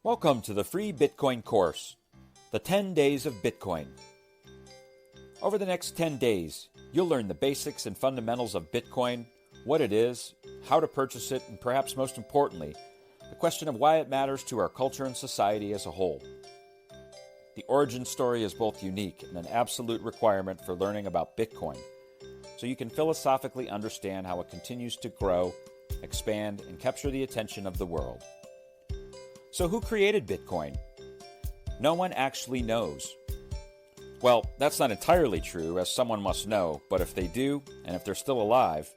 Welcome to the free Bitcoin course, the 10 Days of Bitcoin. Over the next 10 days, you'll learn the basics and fundamentals of Bitcoin, what it is, how to purchase it, and perhaps most importantly, the question of why it matters to our culture and society as a whole. The origin story is both unique and an absolute requirement for learning about Bitcoin, so you can philosophically understand how it continues to grow, expand, and capture the attention of the world. So who created Bitcoin? No one actually knows. Well, that's not entirely true, as someone must know, but if they do, and if they're still alive,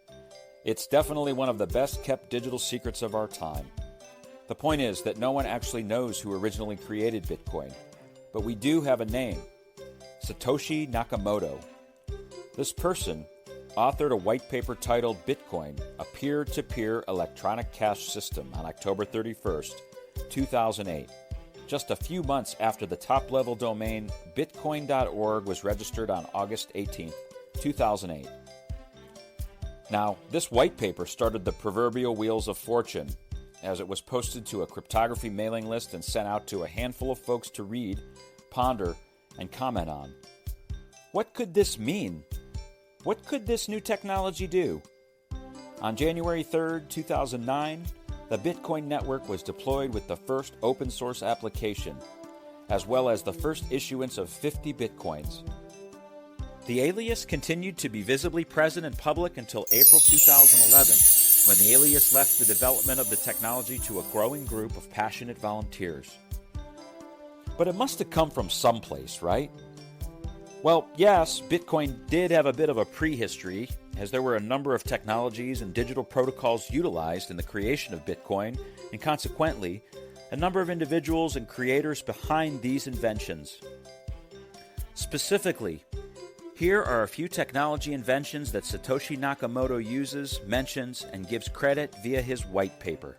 it's definitely one of the best kept digital secrets of our time. The point is that no one actually knows who originally created Bitcoin, but we do have a name, Satoshi Nakamoto. This person authored a white paper titled Bitcoin, a peer-to-peer electronic cash system on October 31st, 2008, just a few months after the top-level domain bitcoin.org was registered on August 18, 2008. Now, this white paper started the proverbial wheels of fortune, as it was posted to a cryptography mailing list and sent out to a handful of folks to read, ponder, and comment on. What could this mean? What could this new technology do? On January 3rd, 2009, the Bitcoin network was deployed with the first open source application, as well as the first issuance of 50 Bitcoins. The alias continued to be visibly present in public until April 2011, when the alias left the development of the technology to a growing group of passionate volunteers. But it must have come from someplace, right? Well, yes, Bitcoin did have a bit of a prehistory, as there were a number of technologies and digital protocols utilized in the creation of Bitcoin, and consequently, a number of individuals and creators behind these inventions. Specifically, here are a few technology inventions that Satoshi Nakamoto uses, mentions, and gives credit via his white paper.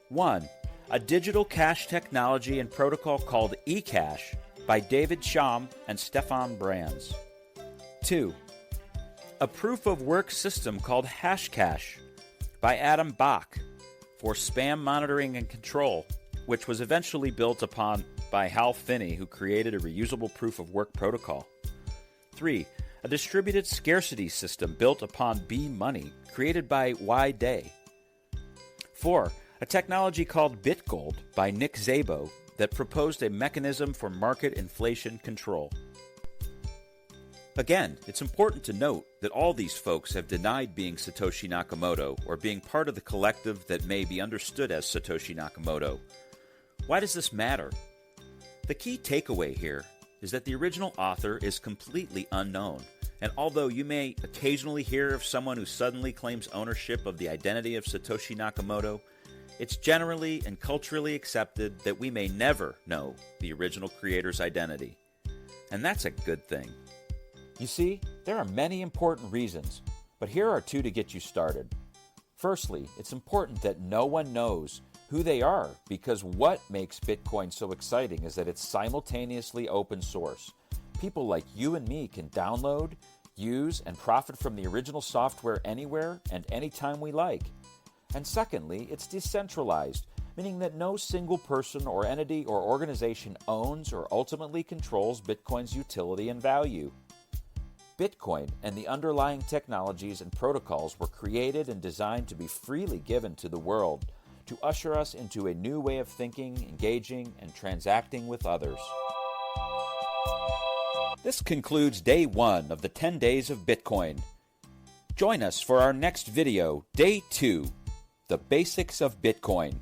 1. A digital cash technology and protocol called eCash by David Chaum and Stefan Brands. 2. A proof-of-work system called Hashcash by Adam Bach for spam monitoring and control, which was eventually built upon by Hal Finney, who created a reusable proof-of-work protocol. 3. A distributed scarcity system built upon B-Money, created by Y Day. 4. A technology called BitGold by Nick Szabo that proposed a mechanism for market inflation control. Again, it's important to note that all these folks have denied being Satoshi Nakamoto or being part of the collective that may be understood as Satoshi Nakamoto. Why does this matter? The key takeaway here is that the original author is completely unknown, and although you may occasionally hear of someone who suddenly claims ownership of the identity of Satoshi Nakamoto, it's generally and culturally accepted that we may never know the original creator's identity. And that's a good thing. You see, there are many important reasons, but here are two to get you started. Firstly, it's important that no one knows who they are, because what makes Bitcoin so exciting is that it's simultaneously open source. People like you and me can download, use, and profit from the original software anywhere and anytime we like. And secondly, it's decentralized, meaning that no single person or entity or organization owns or ultimately controls Bitcoin's utility and value. Bitcoin and the underlying technologies and protocols were created and designed to be freely given to the world, to usher us into a new way of thinking, engaging, and transacting with others. This concludes Day 1 of the 10 Days of Bitcoin. Join us for our next video, Day 2. The Basics of Bitcoin.